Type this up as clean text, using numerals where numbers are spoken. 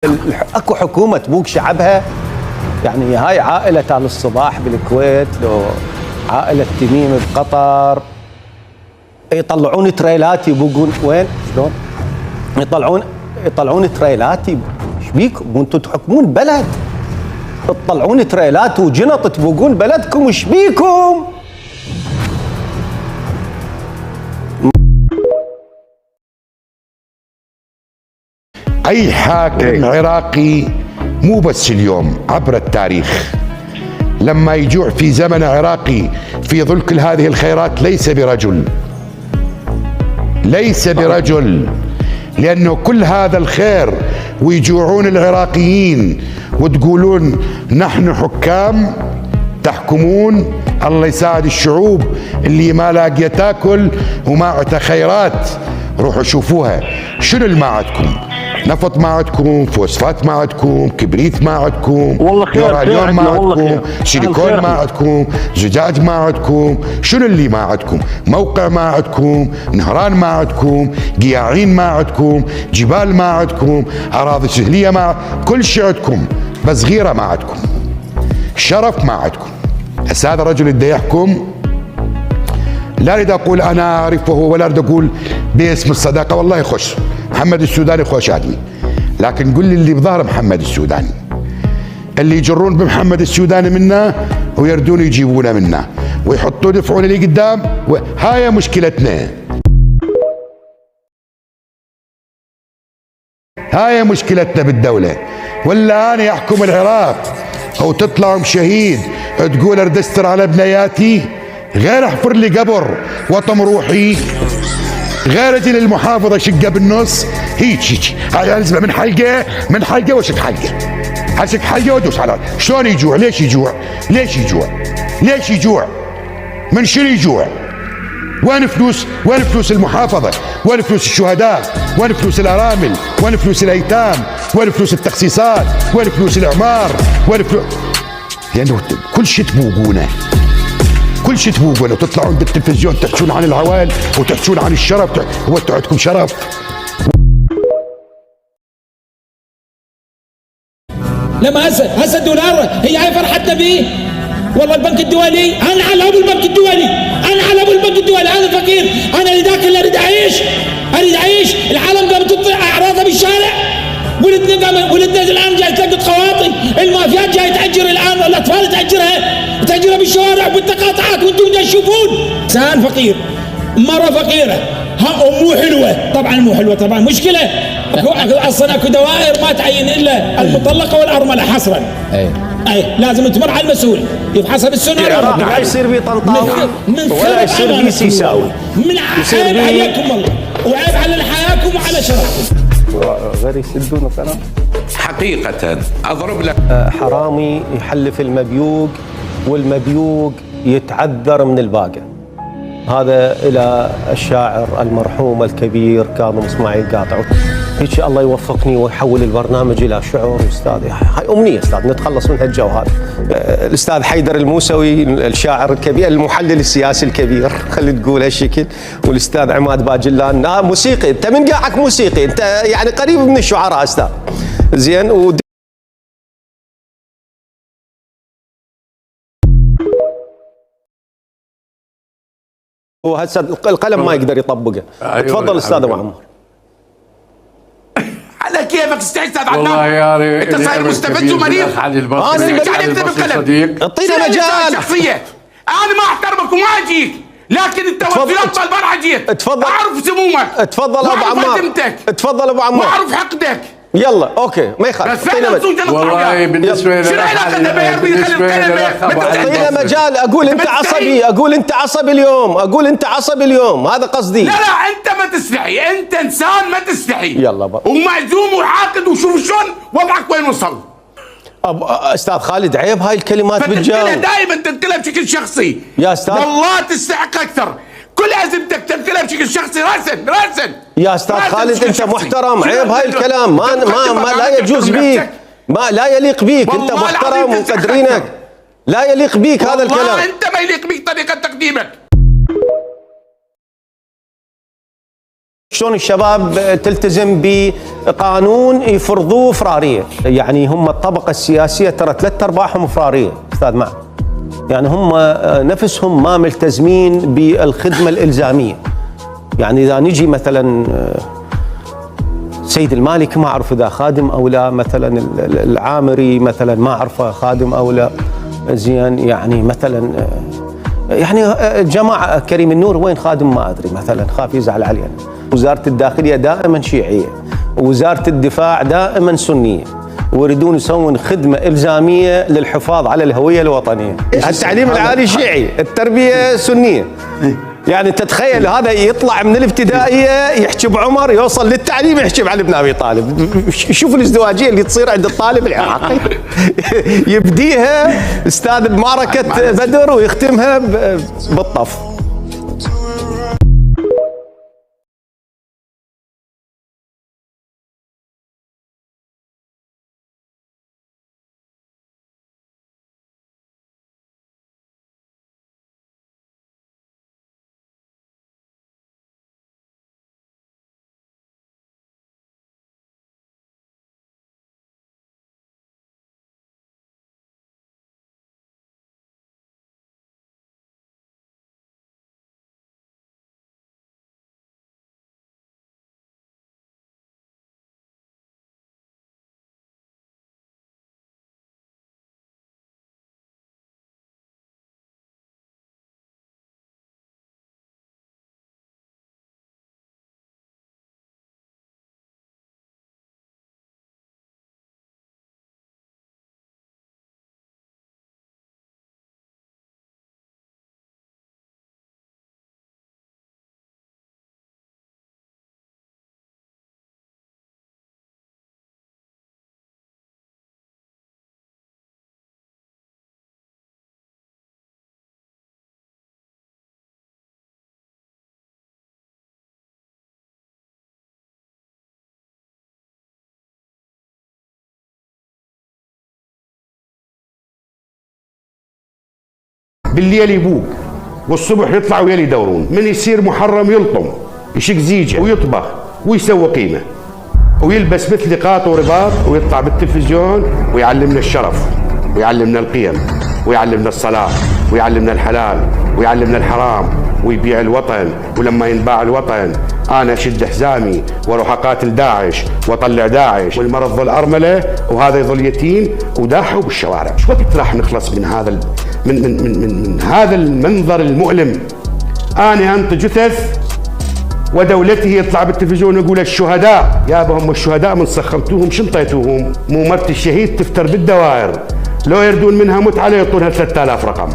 اكو حكومه تبوق شعبها. يعني هاي عائله آل الصباح بالكويت، لو عائله تميم بقطر، يطلعون تريلات يبوقون وين؟ شلون؟ يطلعون تريلات. ايش بيكم؟ وانتم تحكمون بلد، تطلعون تريلات وجنط تبوقون بلدكم، ايش بيكم؟ أي حاكم عراقي مو بس اليوم، عبر التاريخ لما يجوع في زمن عراقي في ظل كل هذه الخيرات ليس برجل، لأنه كل هذا الخير ويجوعون العراقيين وتقولون نحن حكام تحكمون. الله يساعد الشعوب اللي ما لاقيه تاكل وما عندها خيرات. روحوا شوفوها، شنو اللي ما عندكم؟ نفط ما عندكم، فوسفات ما عندكم، كبريت ما عندكم، يورانيوم ما عندكم، سيليكون ما عندكم، زجاج ما عندكم. شنو اللي ما عندكم؟ موقع ما عندكم، نهران ما عندكم، قياعين ما عندكم، جبال ما عندكم، اراضي سهليه ما، كل شيء عندكم، بس غيره ما عندكم، شرف ما عندكم. هسه هذا الرجل اللي يحكم، لا اريد اقول انا اعرفه ولا اريد اقول باسم الصداقه، والله خوش محمد السوداني، خوش ادمي، لكن قل لي اللي بظهر محمد السوداني، اللي يجرون بمحمد السوداني منا ويردون يجيبونه منا ويحطون يدفعون اللي قدام، هاي مشكلتنا، هاي مشكلتنا بالدوله. ولا انا يحكم العراق او تطلع شهيد تقول اريد استر على بنياتي، غير احفر لي قبر وطم روحي، غير اجي للمحافظه شقه بالنص، هيك هاي انزله من حلقه واشق حلقه، اشق حلقه وادوس على. شلون يجوع؟ ليش يجوع؟ ليش يجوع؟ من شنو يجوع؟ وين فلوس المحافظه؟ وين فلوس الشهداء؟ وين فلوس الارامل؟ وين فلوس الايتام؟ وين فلوس التخصيصات؟ وين فلوس الاعمار؟ وين فلوس؟ لانه كل شيء تبوقونه، كل شيء تبوقونه، وتطلعون بالتلفزيون تحكون عن العوائل وتحكون عن الشرف. هو انتم عندكم شرف؟ لما هسه الدولار هي فرحتنا به. والله البنك الدولي، انا على ابو البنك الدولي، انا فقير، انا لذاك اللي اريد اعيش. العالم قامت تطلع اعراضها بالشارع، ولدنا الان جاي تلقط خواطي، المافيات جاي تاجر الان، والاطفال تاجرها بالشوارع وبالتقاطعات، وانتم جاي تشوفون انسان فقير، مره فقيره، مو حلوه، طبعا مشكله. اصلا اكو دوائر ما تعين الا المطلقه والارمله حصرا. اي لازم تمر على المسؤول يفحصها بالسونار. لا يصير بي طنطاوي ولا يصير بي سيساوي، من عيب عليكم والله، وعيب على حياكم وعلى شرفكم. غير يسدون كلام. حقيقة أضرب لك حرامي يحلف المبيوق والمبيوق يتعذر من الباقة. هذا إلى الشاعر المرحوم الكبير كاظم اسماعيل قاطع. هيك الله يوفقني ويحول البرنامج إلى شعر. أستاذ، هاي أمنية أستاذ، نتخلص من هالجو هذا. الأستاذ حيدر الموسوي الشاعر الكبير، المحلل السياسي الكبير، خلي تقول هالشكل، والأستاذ عماد باجلان موسيقي. أنت من قاعك موسيقي، أنت يعني قريب من الشعراء أستاذ. زين. وهسه القلم ما يقدر يطبقه. تفضل استاذ ابو عمر. على كيفك استحي استاذ عدنان. والله يا ريت انت صاير مستفز ومريض. اعطينا مجال. شخصيه، انا ما احترمك وما اجيك، لكن انت وفي البارحه جيت. تفضل، اعرف سمومك، تفضل ابو عمار، تفضل ابو عمار، واعرف حقدك. يلا اوكي ما يخالف. والله بالنسبه لي اعطينا مجال. اقول انت عصبي اليوم، هذا قصدي. لا انت ما تستحي، انت انسان ما تستحي. يلا بقى. ومعزوم وعاقد، وشوف شلون وضعك وين وصل. استاذ خالد، عيب هاي الكلمات بالجو. دائما تنقلها بشكل شخصي يا استاذ، والله تستحق اكثر. كل ازمتك تنقلها بشكل شخصي راسا. يا استاذ خالد انت محترم، عيب هاي الكلام، ما لا يجوز بيك، ما لا يليق بيك. انت محترم ومقدرينك، لا يليق بيك هذا الكلام. والله انت ما يليق بيك طريقه تقديمك. شلون الشباب تلتزم بقانون يفرضوه فراريه؟ يعني هم الطبقه السياسيه ترى 3/4 فراريه استاذ معن. يعني هم نفسهم ما ملتزمين بالخدمه الالزاميه. يعني اذا نجي مثلا سيد المالك ما اعرف اذا خادم او لا، مثلا العامري مثلا ما اعرفه خادم او لا، زين يعني مثلا يعني جماعه كريم النور وين خادم ما ادري، مثلا خاف يزعل علينا. وزاره الداخليه دائما شيعيه، ووزاره الدفاع دائما سنيه، ويريدون يسوون خدمه الزاميه للحفاظ على الهويه الوطنيه. التعليم العالي شيعي، التربيه سنيه. يعني تتخيل هذا يطلع من الابتدائيه يحكي بعمر، يوصل للتعليم يحكي بعلي بن ابي طالب. شوف الازدواجيه اللي تصير عند الطالب العراقي. يبديها استاذ بمعركه بدر ويختمها بالطف. بالليل يبوق والصبح يطلع ويلي يدورون، من يصير محرم يلطم يشق زيجه ويطبخ ويسوي قيمه ويلبس مثل قاط ورباط ويطلع بالتلفزيون ويعلمنا الشرف ويعلمنا القيم ويعلمنا الصلاه ويعلمنا الحلال ويعلمنا الحرام ويبيع الوطن. ولما ينباع الوطن انا اشد حزامي واروح اقاتل داعش واطلع داعش، والمرض ظل ارمله وهذا يظل يتيم وداحوا بالشوارع. شو وقت راح نخلص من هذا من هذا المنظر المؤلم؟ انا انطي جثث ودولته يطلع بالتلفزيون ويقول الشهداء. يابا هم الشهداء من سخمتوهم شنطيتوهم؟ مو مرت الشهيد تفتر بالدوائر، لو يردون منها متعه يعطونها 3000 رقم.